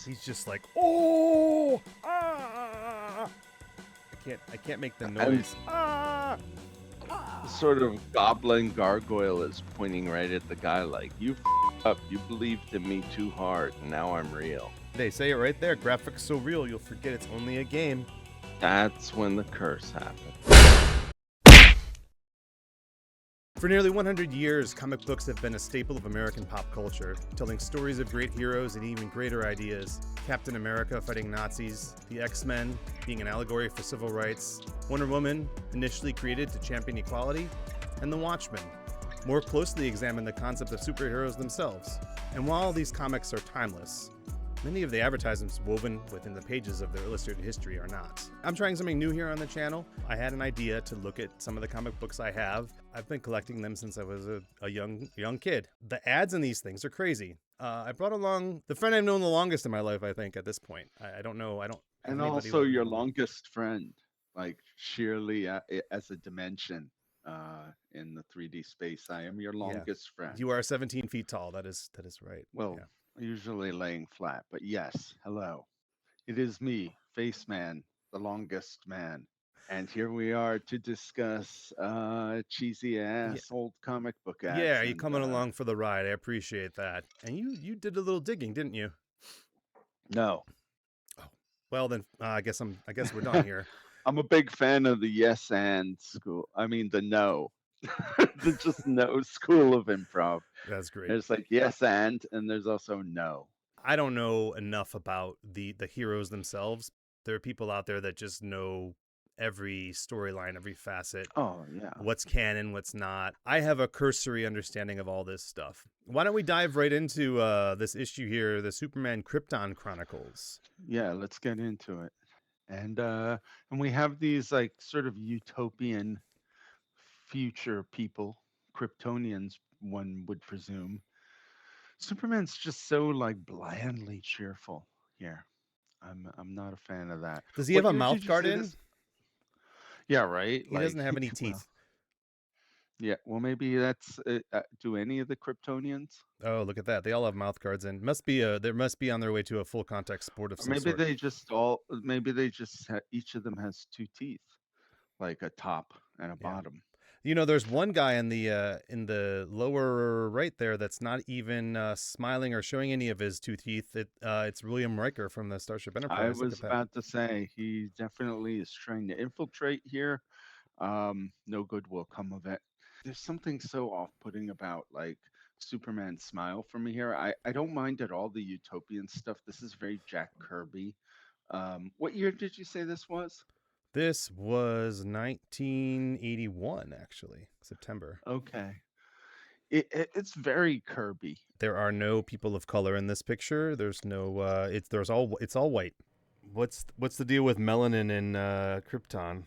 He's just like, oh, ah. I can't make the noise. Ah, The sort of goblin gargoyle is pointing right at the guy like, you up, you believed in me too hard, and now I'm real. They say it right there. Graphics so real, you'll forget it's only a game. That's when the curse happened. For nearly 100 years, comic books have been a staple of American pop culture, telling stories of great heroes and even greater ideas. Captain America fighting Nazis, the X-Men being an allegory for civil rights, Wonder Woman, initially created to champion equality, and The Watchmen, more closely examine the concept of superheroes themselves. And while these comics are timeless, many of the advertisements woven within the pages of their illustrated history are not. I'm trying something new here on the channel. I had an idea to look at some of the comic books I have. I've been collecting them since I was a young kid. The ads in these things are crazy. I brought along the friend I've known the longest in my life, I think, at this point. I don't know. I don't have And anybody also with your me. longest friend, like sheerly as a dimension in the 3D space. I am your Yeah. longest friend. You are 17 feet tall. That is right. Well, Yeah. usually laying flat, but yes, hello. It is me, Face Man, the longest man. And here we are to discuss cheesy Yeah. ass old comic book ads. Yeah, you And coming along for the ride. I appreciate that. And you did a little digging, didn't you? no. Oh, well then, I guess we're done here. I'm a big fan of the yes and school. I mean the no. The just no school of improv. That's great. There's like yes and there's also no. I don't know enough about the heroes themselves. There are people out there that just know every storyline, every facet, Oh yeah. what's canon, what's not. I have a cursory understanding of all this stuff. Why don't we dive right into this issue here, the Superman Krypton Chronicles? Yeah, let's get into it. And we have these like sort of utopian future people, Kryptonians, one would presume. Superman's just so like blandly cheerful here. I'm not a fan of that. Does he have What a year mouth did you guard say in? this? Yeah, right. He doesn't Like, have any well, teeth. yeah. Well, maybe that's. Do any of the Kryptonians? Oh, look at that. They all have mouth guards in. There must be on their way to a full contact sport of Or some maybe sort. they just all. Maybe they just each of them has two teeth, like a top and a Yeah. bottom. You know, there's one guy in the lower right there that's not even smiling or showing any of his two teeth. It's William Riker from the Starship I Enterprise. Look at was that. about to say he definitely is trying to infiltrate here. No good will come of it. There's something so off-putting about like Superman's smile for me here. I don't mind at all the utopian stuff. This is very Jack Kirby. What year did you say this was? This was 1981, actually, September. Okay. It's very Kirby. There are no people of color in this picture. There's no. It's all white. What's the deal with melanin in Krypton?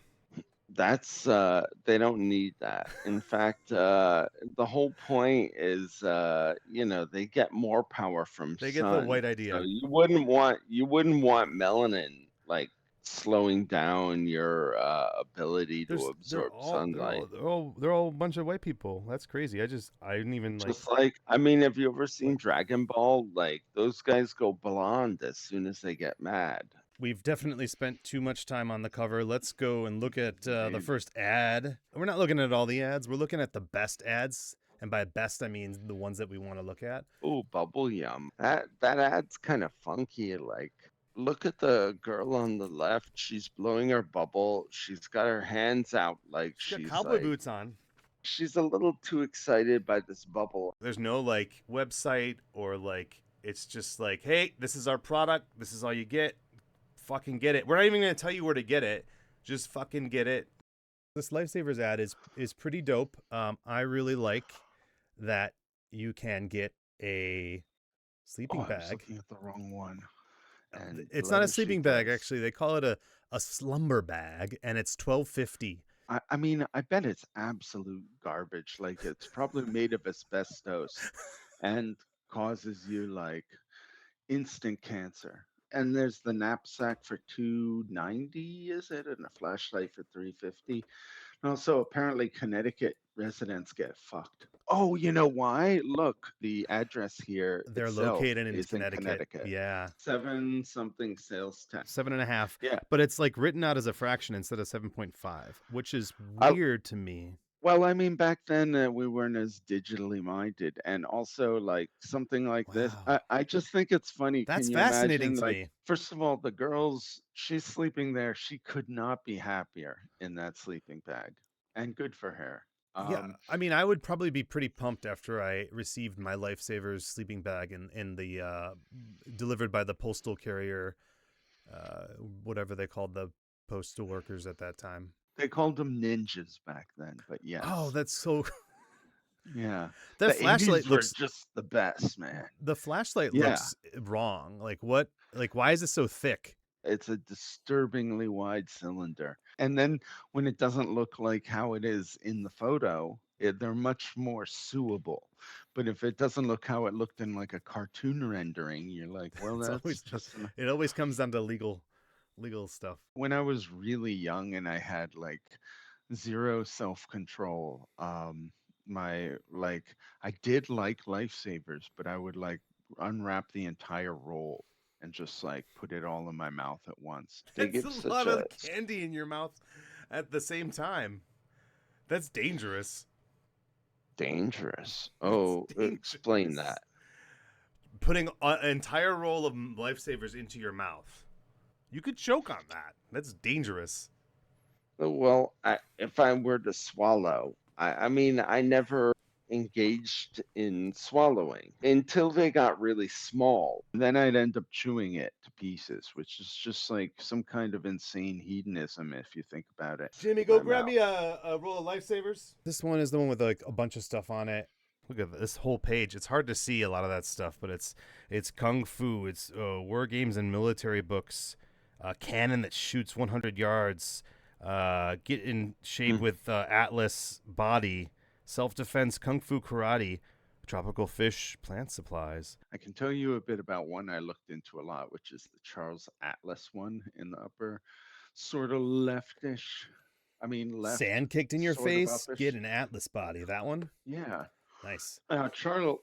That's they don't need that. In fact, the whole point is they get more power from They get the sun. white So idea. you wouldn't want melanin like slowing down your ability to There's absorb sunlight. they're all a bunch of white people. That's crazy. I didn't even like. Just like, I mean, have you ever What? seen Dragon Ball? Like those guys go blonde as soon as they get mad. We've definitely spent too much time on the cover. Let's go and look at the Maybe. first ad. We're not looking at all the ads. We're looking at the best ads, and by best I mean the ones that we want to look at. Oh, bubble yum. That ad's kind of funky. Like, look at the girl on the left. She's blowing her bubble. She's got her hands out like She's got she's cowboy like boots on. she's a little too excited by this bubble. There's no like website or like it's just like, hey, this is our product. This is all you get. Fucking get it. We're not even gonna tell you where to get it. Just fucking get it. This Lifesavers ad is pretty dope. I really like that you can get a sleeping Oh, I was bag. looking at the wrong one. And It's the not a letter sleeping sheet bag does. actually. They call it a slumber bag, and it's $12.50. I mean, I bet it's absolute garbage. Like it's probably made of asbestos and causes you like instant cancer. And there's the knapsack for 290, is it? And a flashlight for 350. And also, apparently, Connecticut residents get fucked. Oh, you know why? Look, the address here They're itself located in is in Connecticut. Connecticut. Yeah. 7 something sales tax. 7.5. Yeah. But it's like written out as a fraction instead of 7.5, which is I, weird to me. well, I mean, back then we weren't as digitally minded. And also, like something like this, Wow. I just think it's funny. That's Can you fascinating imagine, to like, me. first of all, the girls, she's sleeping there. She could not be happier in that sleeping bag. And good for her. Yeah, I mean, I would probably be pretty pumped after I received my Lifesavers sleeping bag in the delivered by the postal carrier, uh, whatever they called the postal workers at that time. They called them ninjas back then, but Oh, yes. that's so. Yeah. That The flashlight 80s were looks. just the best, man. The flashlight Yeah. looks wrong. Like what? Like why is it so thick? It's a disturbingly wide cylinder. And then when it doesn't look like how it is in the photo, they're much more suable. But if it doesn't look how it looked in like a cartoon rendering, you're like, well, It's that's always. just an... It always comes down to legal stuff. When I was really young and I had like zero self-control, my like I did like lifesavers, but I would like unwrap the entire roll and just like put it all in my mouth at once. They That's give a such lot of a candy in your mouth at the same time. That's dangerous. dangerous. That's Oh, explain dangerous. that. Putting an entire roll of lifesavers into your mouth. You could choke on that. That's dangerous. Well, if I were to swallow, I mean, I never engaged in swallowing until they got really small. Then I'd end up chewing it to pieces, which is just like some kind of insane hedonism if you think about it. Jimmy, go My grab mouth. me a roll of lifesavers. This one is the one with like a bunch of stuff on it. Look at this whole page. It's hard to see a lot of that stuff, but it's kung fu. It's war games and military books. Cannon that shoots 100 yards. Get in shape Hmm. with Atlas body. Self defense, kung fu karate, tropical fish, plant supplies. I can tell you a bit about one I looked into a lot, which is the Charles Atlas one in the upper, sort of leftish. I mean, left, Sand kicked in your sort of face. uppish. Get an Atlas body. That one. Yeah. Nice.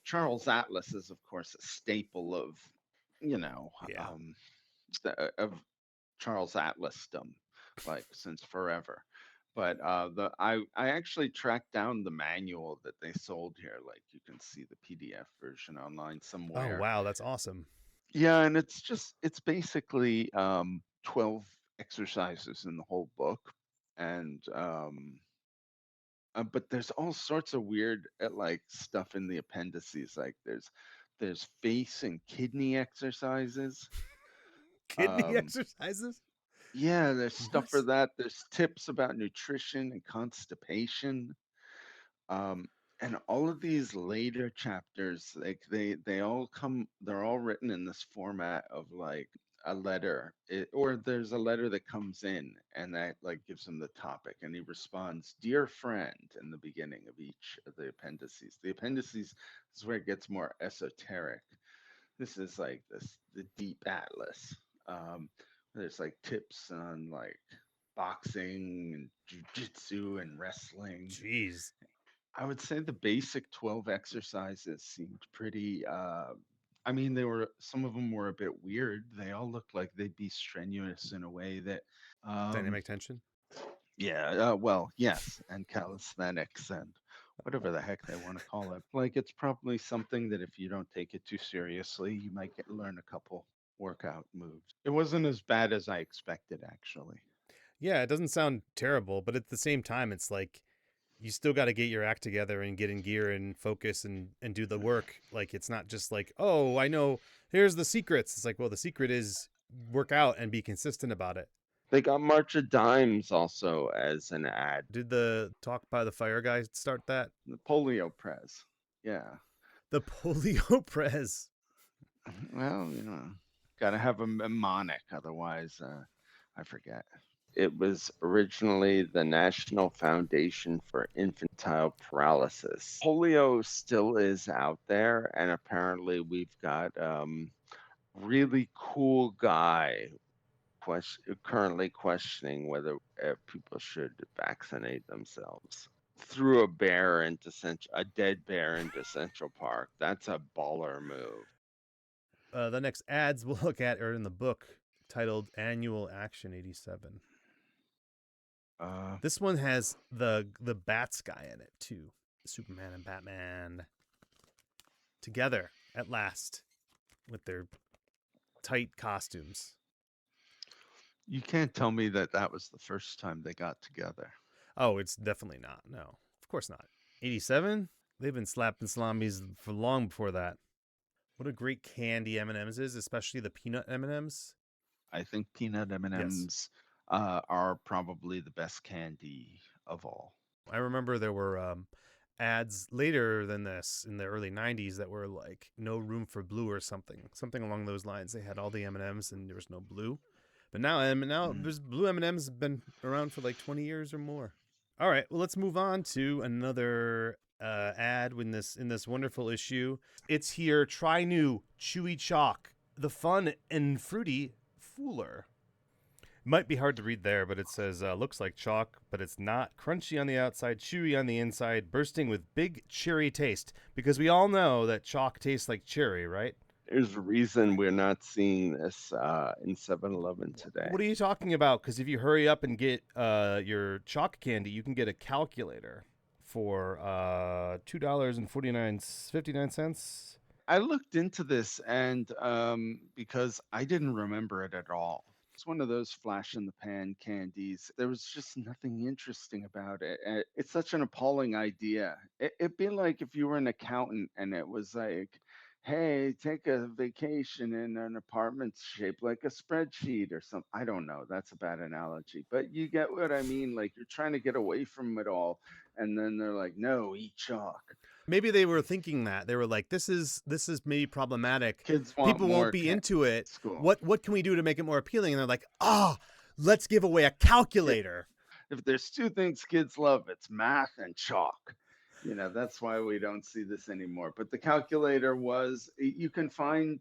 Charles Atlas is, of course, a staple of, you know, Yeah. of Charles Atlasdom, like since forever. But I actually tracked down the manual that they sold here. Like you can see the PDF version online Oh somewhere. wow, that's awesome. Yeah, and it's basically 12 exercises in the whole book, and but there's all sorts of weird like stuff in the appendices. Like there's face and kidney exercises. Kidney Um, exercises. yeah, there's stuff for What? that. There's tips about nutrition and constipation. Um, and all of these later chapters, like they all come, they're all written in this format of like a letter, or there's a letter that comes in and that like gives him the topic, and he responds, "Dear friend," in the beginning of each of the appendices. The appendices is where it gets more esoteric. This is like the deep atlas. Um, there's like tips on like boxing and jujitsu and wrestling. Jeez. I would say the basic 12 exercises seemed pretty I mean they were, some of them were a bit weird. They all looked like they'd be strenuous in a way that um Dynamic tension. yeah, well, yes, and calisthenics and whatever the heck they want to call it. Like it's probably something that if you don't take it too seriously, you might learn a couple workout moves. It wasn't as bad as I expected actually. Yeah, it doesn't sound terrible, but at the same time, it's like you still got to get your act together and get in gear and focus and do the work. Like it's not just like, oh, I know. Here's the secrets. It's like, well, the secret is work out and be consistent about it. They got March of Dimes also as an ad. Did the talk by the fire guy start that? The polio press. Yeah. The polio press. Well, gotta have a mnemonic, otherwise, I forget. It was originally the National Foundation for Infantile Paralysis. Polio still is out there, and apparently we've got really cool guy currently questioning whether people should vaccinate themselves. Threw a dead bear into Central Park. That's a baller move. The next ads we'll look at are in the book titled Annual Action 87. Uh, This one has the Bats guy in it too. Superman and Batman together at last with their tight costumes. you can't tell me that that was the first time they got together. Oh, it's definitely not. No, of course not. 87? They've been slapping salamis for long before that. What a great candy M&Ms is, especially the peanut M&Ms. I think peanut Yes. M&Ms are probably the best candy of all. I remember there were ads later than this in the early 90s that were like no room for blue or something along those lines. They had all the M&Ms and there was no blue. But now Mm. there's blue M&Ms have been around for like 20 years or more. All right, well let's move on to another ad in this wonderful issue. It's here. Try new chewy chalk, the fun and fruity Fooler. Might be hard to read there, but it says looks like chalk, but it's not. Crunchy on the outside, chewy on the inside, bursting with big cherry taste. Because we all know that chalk tastes like cherry, right? There's a reason we're not seeing this in 7-Eleven today. What are you talking about? Because if you hurry up and get your chalk candy, you can get a calculator for $2.59. I looked into this and because I didn't remember it at all. It's one of those flash in the pan candies. There was just nothing interesting about it. It's such an appalling idea. It'd be like if you were an accountant and it was like, hey, take a vacation in an apartment shaped like a spreadsheet or something. I don't know. That's a bad analogy, but you get what I mean. Like you're trying to get away from it all. And then they're like, no, eat chalk. Maybe they were thinking that they were like, this is maybe problematic. Kids want People won't more be into it. school. What can we do to make it more appealing? And they're like, let's give away a calculator. If there's two things kids love, it's math and chalk. That's why we don't see this anymore. But the calculator you can find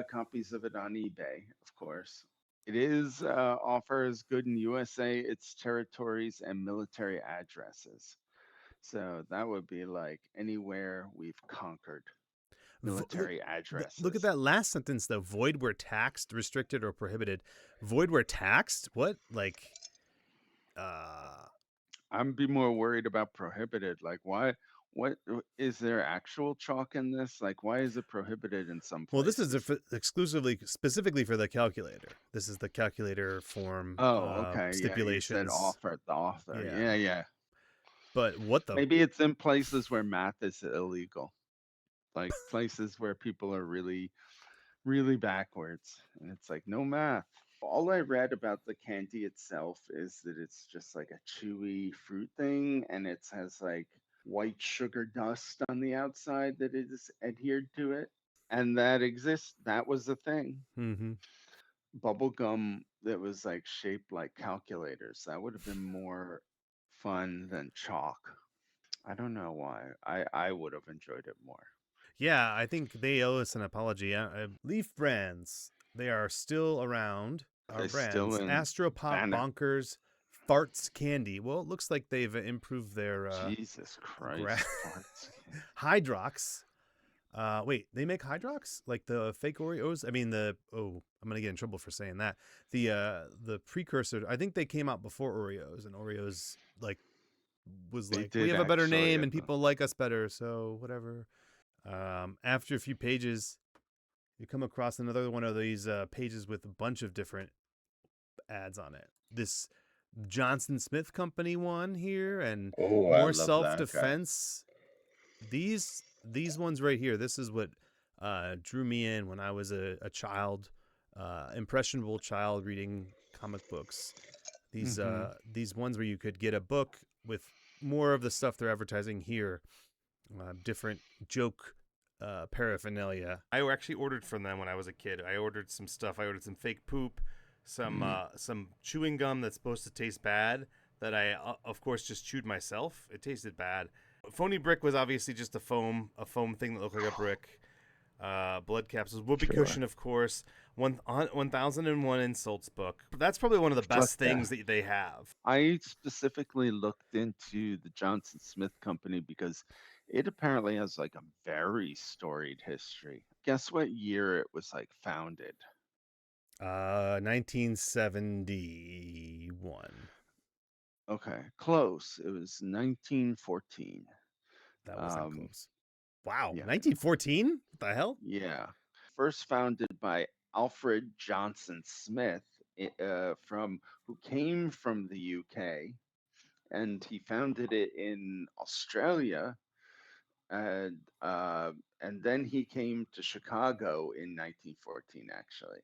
copies of it on eBay, of course. It is offers good in USA, its territories, and military addresses. So that would be like anywhere we've conquered military addresses. Look at that last sentence though. Void where taxed, restricted, or prohibited. Void where taxed? What? Like I'm be more worried about prohibited. Like why what is there actual chalk in this? Like why is it prohibited in some well, places? this is specifically for the calculator. This is the calculator form Okay. stipulations. Yeah, you said the author. Yeah. Yeah. But what the Maybe it's in places where math is illegal. Like places where people are really, really backwards. And it's like no math. All I read about the candy itself is that it's just like a chewy fruit thing and it has like white sugar dust on the outside that is adhered to it. And that exists. That was the thing. Mm-hmm. Bubble gum that was like shaped like calculators. That would have been more fun than chalk. I don't know why. I would have enjoyed it more. Yeah, I think they owe us an apology. Leaf brands, they are still around. Our They're brands, still in Astro Pop, Banner. Bonkers, Farts Candy. Well, it looks like they've improved their Jesus Christ. farts. Hydrox. Wait, they make Hydrox like the fake Oreos? I mean I'm gonna get in trouble for saying that. The precursor. I think they came out before Oreos, and Oreos was They like we did have a better actually, name and people like us better, so whatever. After a few pages, you come across another one of these pages with a bunch of different ads on it. This Johnson Smith Company one here, and Oh, I more love that guy. self-defense. These ones right here. This is what drew me in when I was a child, impressionable child reading comic books. These these ones where you could get a book with more of the stuff they're advertising here, different joke paraphernalia. I actually ordered from them when I was a kid. I ordered some stuff. I ordered some fake poop, some chewing gum that's supposed to taste bad that I of course just chewed myself. It tasted bad. Phony brick was obviously just a foam thing that looked like a brick. Blood Capsules, Whoopee Sure. Cushion, of course, 1001 Insults book. That's probably one of the best Fuck yeah. things that they have. I specifically looked into the Johnson Smith Company because it apparently has like a very storied history. Guess what year it was like founded? 1971. Okay, close. It was 1914. That wasn't Um, close. Wow, yeah, 1914? What the hell? yeah. First founded by Alfred Johnson Smith, from who came from the UK, and he founded it in Australia, and then he came to Chicago in 1914, actually,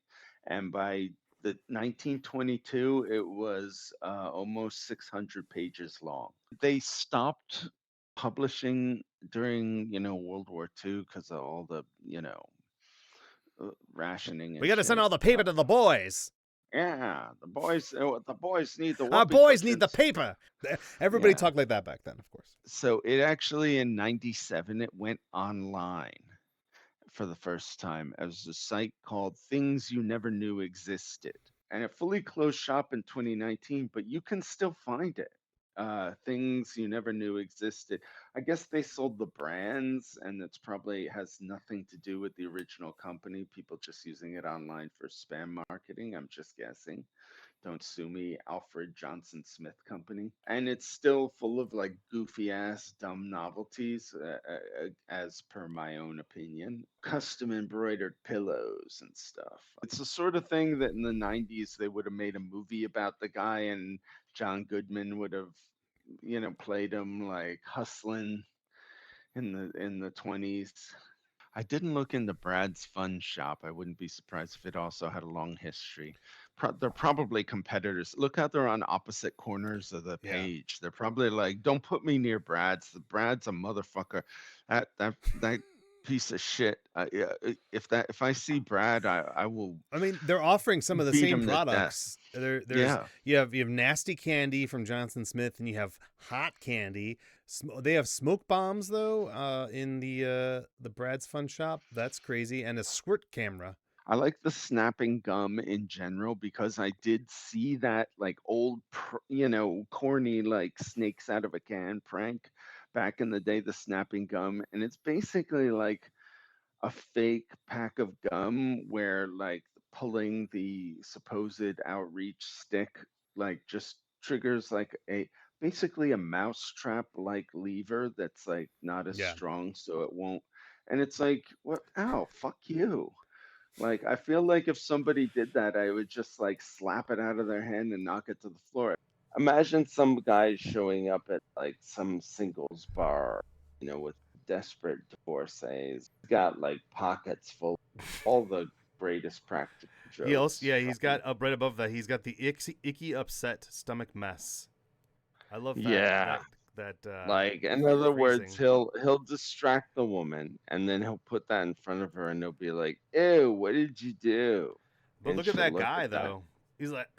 and by the 1922 it was almost 600 pages long. They stopped publishing during World War II because of all the rationing We and got to send shit. all the paper to the boys. Yeah, the boys need the Our whoopee boys need the cushions. paper. Everybody Yeah. talked like that back then, of course. So it actually in 97 it went online for the first time as a site called Things You Never Knew Existed. And it fully closed shop in 2019, but you can still find it. Things You Never Knew Existed. I guess they sold the brands, and it's probably has nothing to do with the original company. People just using it online for spam marketing. I'm just guessing. Don't Sue Me, Alfred Johnson Smith Company. And it's still full of like goofy ass dumb novelties, as per my own opinion. Custom embroidered pillows and stuff. It's the sort of thing that in the 90s they would have made a movie about the guy, and John Goodman would have, played him like hustling in the 20s. I didn't look into Brad's Fun Shop. I wouldn't be surprised if it also had a long history. They're probably competitors. Look how they're on opposite corners of the Yeah. page. They're probably like, "Don't put me near Brad's. Brad's a motherfucker. That piece of shit. Yeah, if I see Brad, I will I mean, they're offering some of the beat same him to death." products. There's Yeah, you have Nasty Candy from Johnson Smith, and you have Hot Candy. They have smoke bombs though in the Brad's Fun Shop. That's crazy, and a squirt camera. I like the snapping gum in general because I did see that like old, corny like snakes out of a can prank back in the day, the snapping gum. And it's basically like a fake pack of gum where like pulling the supposed outreach stick like just triggers like basically a mousetrap like lever that's like not as Yeah. strong so it won't. And it's like, what? Ow, fuck you. Like, I feel like if somebody did that, I would just like slap it out of their hand and knock it to the floor. Imagine some guy showing up at like some singles bar, with desperate divorcees. He's got like pockets full of all the greatest practical He also, jokes. yeah, he's got up right above that. He's got the icky upset stomach mess. I love that. Yeah. That Like, in other words, phrasing. he'll distract the woman, and then he'll put that in front of her, and he'll be like, "Ew, what did you do?" But And look at she'll that look guy at that. though. He's like,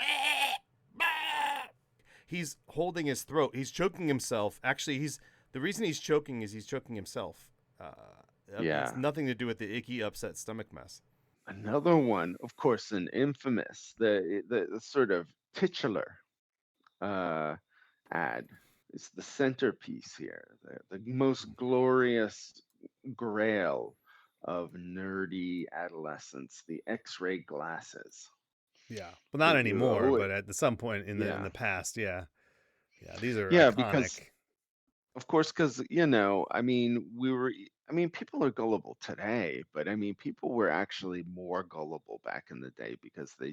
he's holding his throat. He's choking himself. Actually, the reason he's choking is he's choking himself. Yeah. It's nothing to do with the icky upset stomach mess. Another one, of course, an infamous, the sort of titular uh, ad is the centerpiece here, the most glorious grail of nerdy adolescence, the X-ray glasses. Yeah, well, not That you anymore, oh but at some point in yeah the past, yeah, these are yeah iconic. because of course because people are gullible today, but I mean people were actually more gullible back in the day because they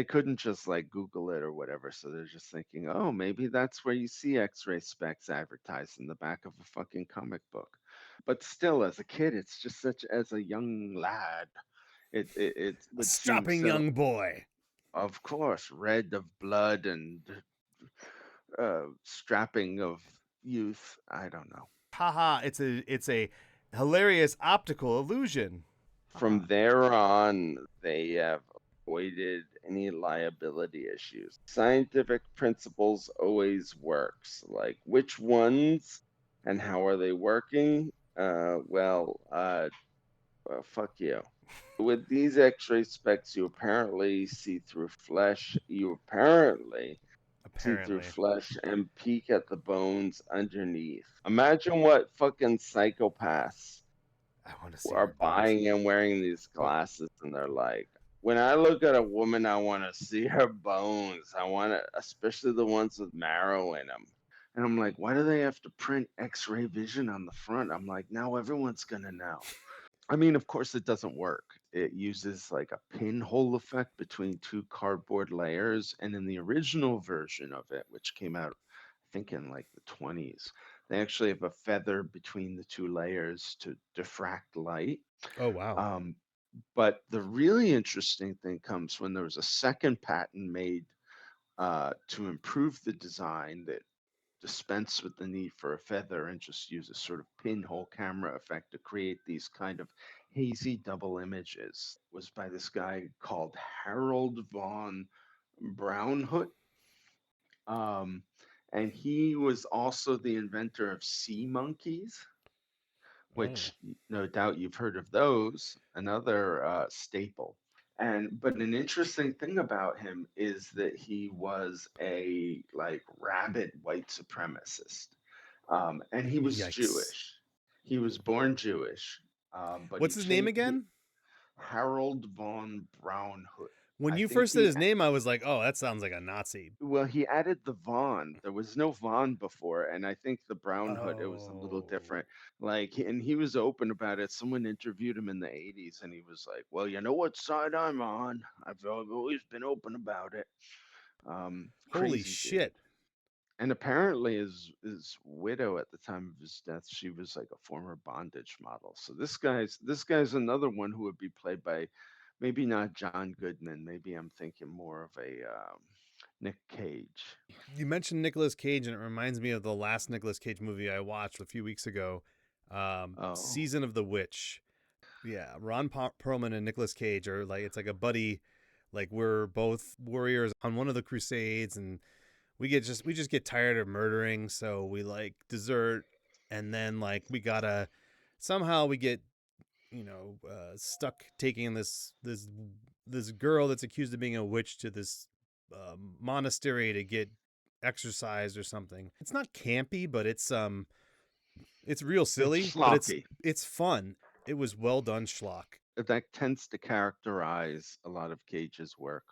couldn't just like Google it or whatever. So they're just thinking, oh, maybe that's where you see X-ray specs advertised in the back of a fucking comic book. But still, as a kid, it's just such as a young lad, it A would seem strapping so. young boy. Of course, red of blood and strapping of youth. I don't know. Haha! It's a hilarious optical illusion. From there on, they have avoided any liability issues. Scientific principles always works. Like which ones and how are they working? Fuck you. With these X-ray specs, you apparently see through flesh. You apparently see through Apparently. flesh and peek at the bones underneath. Imagine what fucking psychopaths I want to see are her bones. buying and wearing these glasses, and they're like, when I look at a woman, I want to see her bones. I want to, especially the ones with marrow in them. And I'm like, why do they have to print X-ray vision on the front? I'm like, now everyone's gonna know. I mean, of course, it doesn't work. It uses like a pinhole effect between two cardboard layers. And in the original version of it, which came out, I think, in like the 20s, they actually have a feather between the two layers to diffract light. Oh, wow. Um, but the really interesting thing comes when there was a second patent made to improve the design that dispense with the need for a feather and just use a sort of pinhole camera effect to create these kind of hazy double images. It was by this guy called Harold von Braunhut. Um, and he was also the inventor of sea monkeys, Oh. which no doubt you've heard of those, another staple. And but an interesting thing about him is that he was a like rabid white supremacist, and he was Yikes. Jewish. He was born Jewish, but he What's his name changed. again? Harold von Braunhut. When I you think first said he his name, I was like, oh, that sounds like a Nazi. well, he added the Von. There was no Von before, and I think the Brown Hood, it was a little Oh. different. Like, and he was open about it. Someone interviewed him in the 80s, and he was like, "Well, you know what side I'm on. I've always been open about it." Holy Crazy dude. shit. And apparently, his widow at the time of his death, she was like a former bondage model. So this guy's another one who would be played by maybe not John Goodman. Maybe I'm thinking more of a Nick Cage. You mentioned Nicolas Cage, and it reminds me of the last Nicolas Cage movie I watched a few weeks ago, Oh, Season of the Witch. Yeah, Perlman and Nicolas Cage are like, it's like a buddy, like we're both warriors on one of the crusades, and we just get tired of murdering, so we like desert, and then like we gotta somehow we get stuck taking this girl that's accused of being a witch to this monastery to get exercised or something. It's not campy, but it's real it's silly, but schlocky. it's fun. It was well done schlock. That tends to characterize a lot of Cage's work.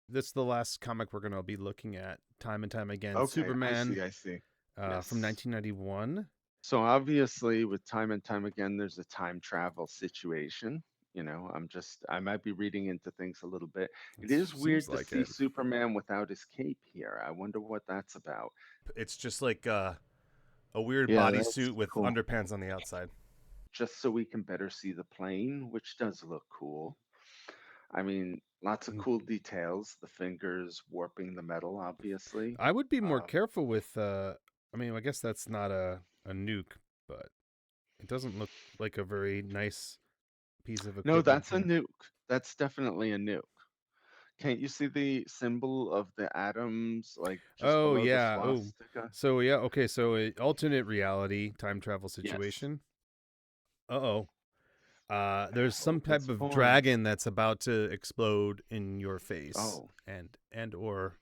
That's the last comic we're gonna be looking at time and time again. Okay, I Superman see, I see. from Yes. 1991. So obviously, with time and time again, there's a time travel situation. I might be reading into things a little bit. It It is seems weird to like see it. Superman without his cape here. I wonder what that's about. It's just like a weird Yeah, that's bodysuit with cool. underpants on the outside. Just so we can better see the plane, which does look cool. I mean, lots of cool details. The fingers warping the metal, obviously. I would be more Um, careful with. I mean, I guess that's not a nuke, but it doesn't look like a very nice piece of no, equipment that's a here. nuke. That's definitely a nuke. Can't you see the symbol of the atoms, like just Oh below the yeah. Oh, swastika? so yeah. Okay. So alternate reality time travel Yes. situation. Uh-oh. I There's some hope type it's of fun. dragon that's about to explode in your face Oh, and or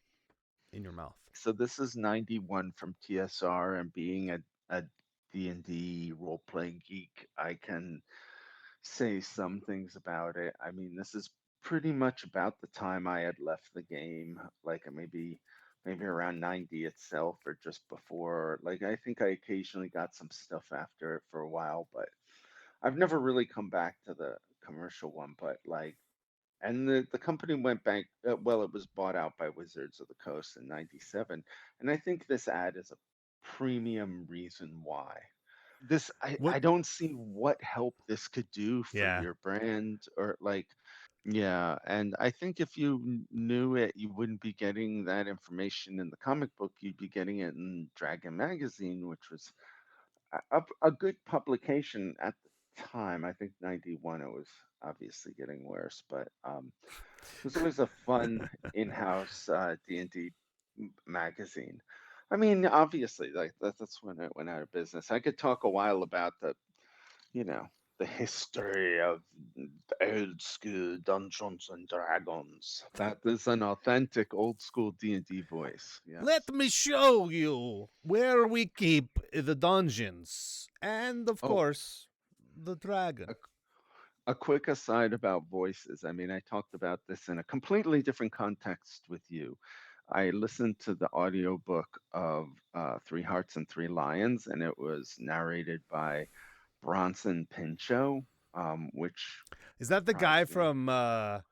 in your mouth. so this is 91 from TSR, and being a D&D role-playing geek, I can say some things about it. I mean, this is pretty much about the time I had left the game, like maybe around 90 itself or just before. Like I think I occasionally got some stuff after it for a while, but I've never really come back to the commercial one, but like and the company went bank well, it was bought out by Wizards of the Coast in 97, and I think this ad is a premium reason why. I What? don't see what help this could do for Yeah. your brand or like yeah, and I think if you knew it, you wouldn't be getting that information in the comic book. You'd be getting it in Dragon Magazine, which was a good publication at the time. I think 91, it was obviously getting worse, but it was always a fun in-house D&D magazine. I mean, obviously, like that's when it went out of business. I could talk a while about you know, the history of the old school Dungeons and Dragons. That is an authentic old school D&D voice. Let Yes. me show you where we keep the dungeons. And of Oh, course, the dragon. a, a quick aside about voices. I mean, I talked about this in a completely different context with you. I listened to the audiobook of Three Hearts and Three Lions, and it was narrated by Bronson Pinchot, which Is that the surprised guy me. from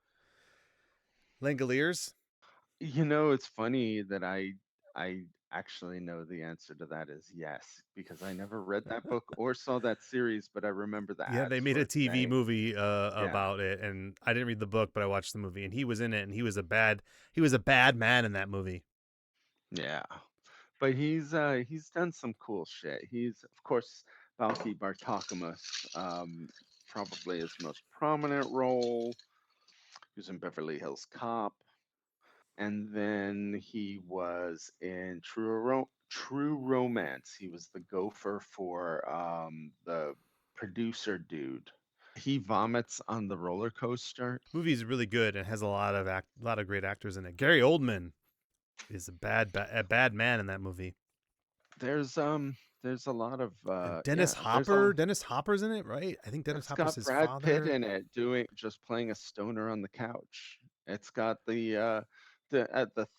Langoliers? It's funny that I actually know the answer to that is yes, because I never read that book or saw that series, but I remember the Yeah, they ads made for a it TV saying, movie yeah, about it, and I didn't read the book, but I watched the movie, and he was in it, and he was a bad man in that movie. yeah. But he's done some cool shit. He's of course Valky Bartakamus, probably his most prominent role. He was in Beverly Hills Cop, and then he was in True Romance. He was the gopher for the producer dude. He vomits on the roller coaster. Movie's really good and has a lot of great actors in it. Gary Oldman is a bad man in that movie. There's a lot of And yeah, there's a Dennis Hopper's in it, right? I think Dennis it's Hopper's got his Brad Pitt father. in it doing just playing a stoner on the couch. It's got the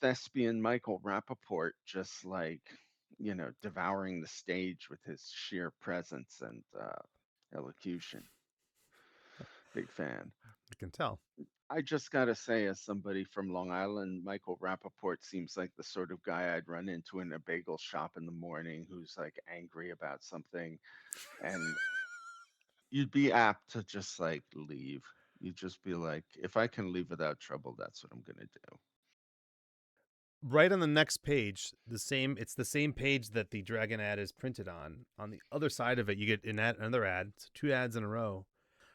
thespian Michael Rappaport just like, devouring the stage with his sheer presence and elocution. Big fan. You can tell. I just gotta say, as somebody from Long Island, Michael Rappaport seems like the sort of guy I'd run into in a bagel shop in the morning who's like angry about something, and you'd be apt to just like leave. You'd just be like, if I can leave without trouble, that's what I'm gonna do. Right on the next page, it's the same page that the Dragon ad is printed on. On the other side of it, you get another ad. It's two ads in a row.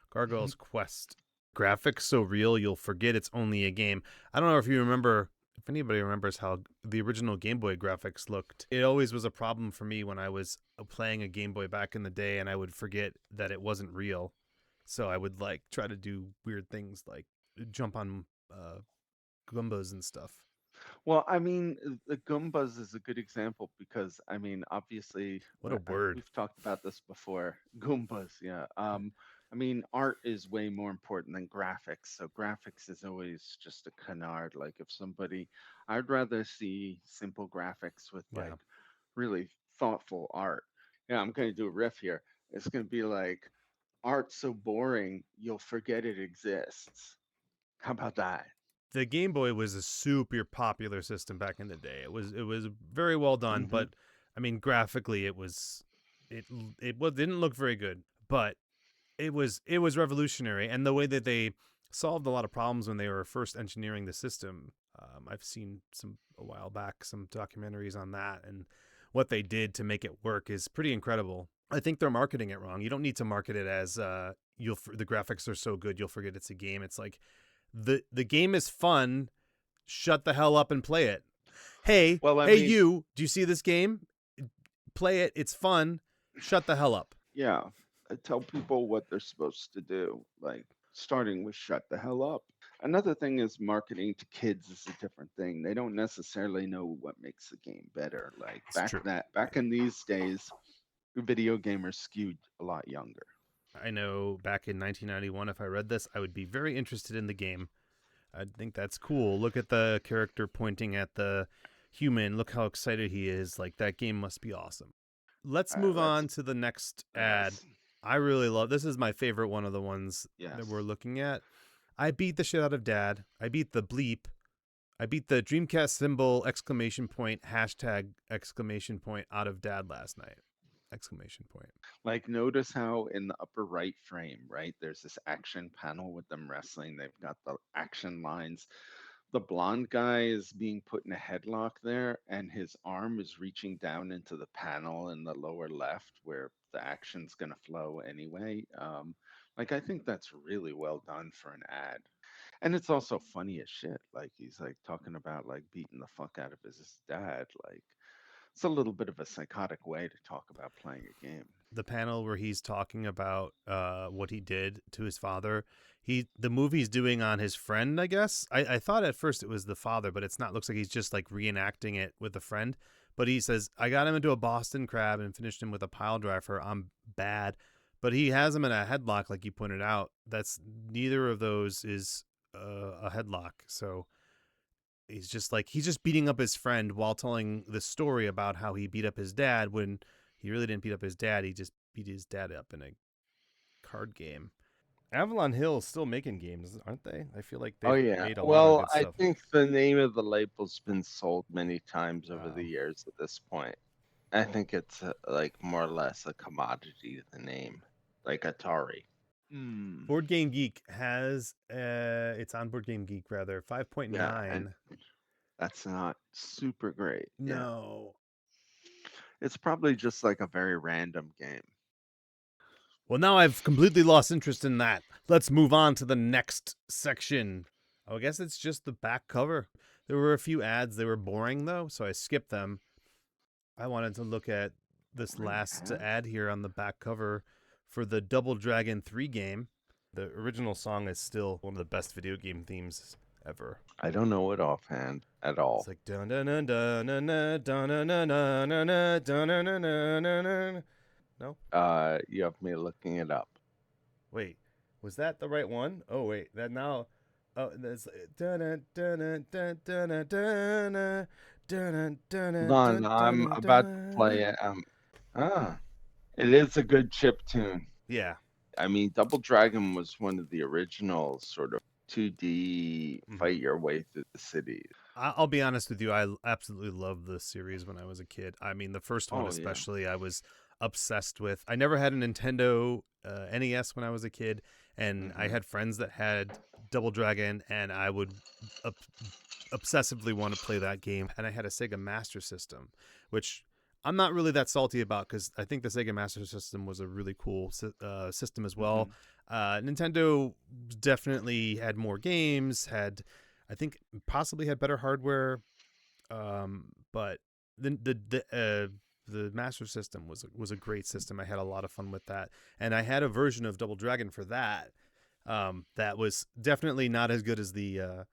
Gargoyle's Quest. Graphics so real you'll forget it's only a game. I don't know if anybody remembers how the original Game Boy graphics looked. It always was a problem for me when I was playing a Game Boy back in the day and I would forget that it wasn't real. So I would like try to do weird things like jump on Goombas and stuff. Well, I mean, the Goombas is a good example because I mean, obviously, What a word. we've talked about this before. Goombas, yeah. I mean, art is way more important than graphics. So graphics is always just a canard. Like if somebody, I'd rather see simple graphics with Yeah. like really thoughtful art. Yeah, I'm going to do a riff here. It's going to be like art so boring you'll forget it exists. How about that? The Game Boy was a super popular system back in the day. It was very well done, Hmm. but I mean graphically it didn't look very good, but it was revolutionary, and the way that they solved a lot of problems when they were first engineering the system. I've seen some a while back some documentaries on that, and what they did to make it work is pretty incredible. I think they're marketing it wrong. You don't need to market it as the graphics are so good you'll forget it's a game. It's like the game is fun. Shut the hell up and play it. Hey, Well, I hey, mean, you. Do you see this game? Play it. It's fun. Shut the hell up. yeah, I tell people what they're supposed to do, like starting with shut the hell up. Another thing is marketing to kids is a different thing. They don't necessarily know what makes the game better. Like It's true. back in these days, video gamers skewed a lot younger. I know back in 1991, if I read this, I would be very interested in the game. I think that's cool. Look at the character pointing at the human. Look how excited he is. Like, that game must be awesome. Let's move That's on to the next ad. yes, I really love this. Is my favorite one of the ones that we're yes. looking at. I beat the shit out of Dad. I beat the bleep. I beat the Dreamcast symbol exclamation point hashtag exclamation point out of Dad last night. Exclamation point. Like notice how in the upper right frame, right, there's this action panel with them wrestling. They've got the action lines. The blonde guy is being put in a headlock there, and his arm is reaching down into the panel in the lower left where the action's going to flow anyway. Like, I think that's really well done for an ad. And it's also funny as shit. Like, he's like talking about like beating the fuck out of his dad. Like, It's a little bit of a psychotic way to talk about playing a game. The panel where he's talking about what he did to his father. The movie's doing on his friend, I guess. I thought at first it was the father, but it's not. Looks like he's just like reenacting it with a friend. But he says, I got him into a Boston Crab and finished him with a pile driver. I'm bad. But he has him in a headlock, like you pointed out. That's neither of those is a headlock. So he's just beating up his friend while telling the story about how he beat up his dad when he really didn't beat up his dad. He just beat his dad up in a card game. Avalon Hill's still making games, aren't they? I feel like they've made a lot of good I stuff. think the name of the label's been sold many times over Wow. the years at this point. I think it's like more or less a commodity, the name, like Atari. Board Game Geek has it's on Board Game Geek rather 5.9. Yeah, and that's not super great. Yeah. No. It's probably just like a very random game. Well, now I've completely lost interest in that. Let's move on to the next section. Oh, I guess it's just the back cover. There were a few ads. They were boring, though, so I skipped them. I wanted to look at this last ad here on the back cover for the Double Dragon 3 game. The original song is still one of the best video game themes ever. I don't know it offhand at all. It's like dun dun dun dun dun dun dun dun dun dun dun dun dun dun dun. No? You have me looking it up. Wait, was that the right one? Oh wait, that now. Oh, that's dun dun dun dun dun dun dun dun dun. Hold on, I'm about to play it. It is a good chip tune. Yeah. I mean, Double Dragon was one of the original sort of 2D fight your way through the city. I'll be honest with you. I absolutely loved the series when I was a kid. I mean, the first one especially, I was obsessed with. I never had a Nintendo NES when I was a kid, and I had friends that had Double Dragon, and I would obsessively want to play that game. And I had a Sega Master System, which I'm not really that salty about because I think the Sega Master System was a really cool system as well. Nintendo definitely had more games, I think possibly had better hardware, but the Master System was a great system. I had a lot of fun with that, and I had a version of Double Dragon for that. That was definitely not as good as the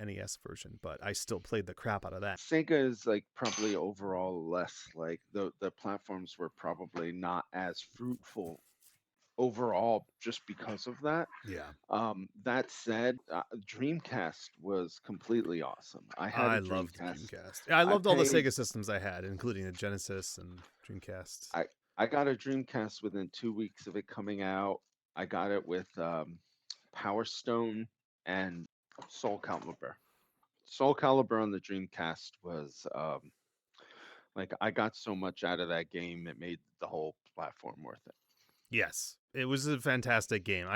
NES version, but I still played the crap out of that. Sega is like probably overall less like the platforms were probably not as fruitful overall just because of that. Yeah. That said, Dreamcast was completely awesome. I loved Dreamcast. I loved all the Sega systems I had, including the Genesis and Dreamcast. I got a Dreamcast within 2 weeks of it coming out. I got it with Power Stone and Soul Calibur. Soul Calibur on the Dreamcast was like I got so much out of that game, it made the whole platform worth it. Yes, it was a fantastic game.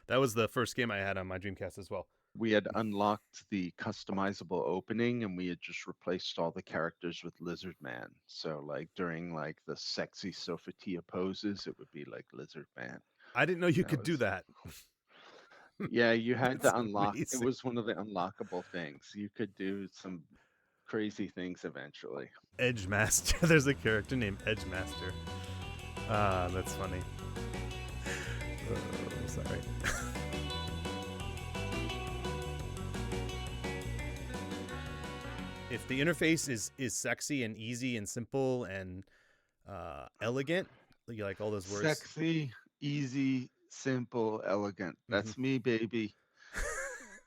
That was the first game I had on my Dreamcast as well. We had unlocked the customizable opening, and we had just replaced all the characters with Lizard Man. So like during like the sexy Sophia poses, it would be like Lizard Man. I didn't know you could do that. Yeah, you had to unlock. Amazing. It was one of the unlockable things. You could do some crazy things eventually. Edge Master. There's a character named Edge Master. That's funny. Oh, sorry. If the interface is sexy and easy and simple and elegant, you like all those words. Sexy, easy, simple, elegant. That's me, baby.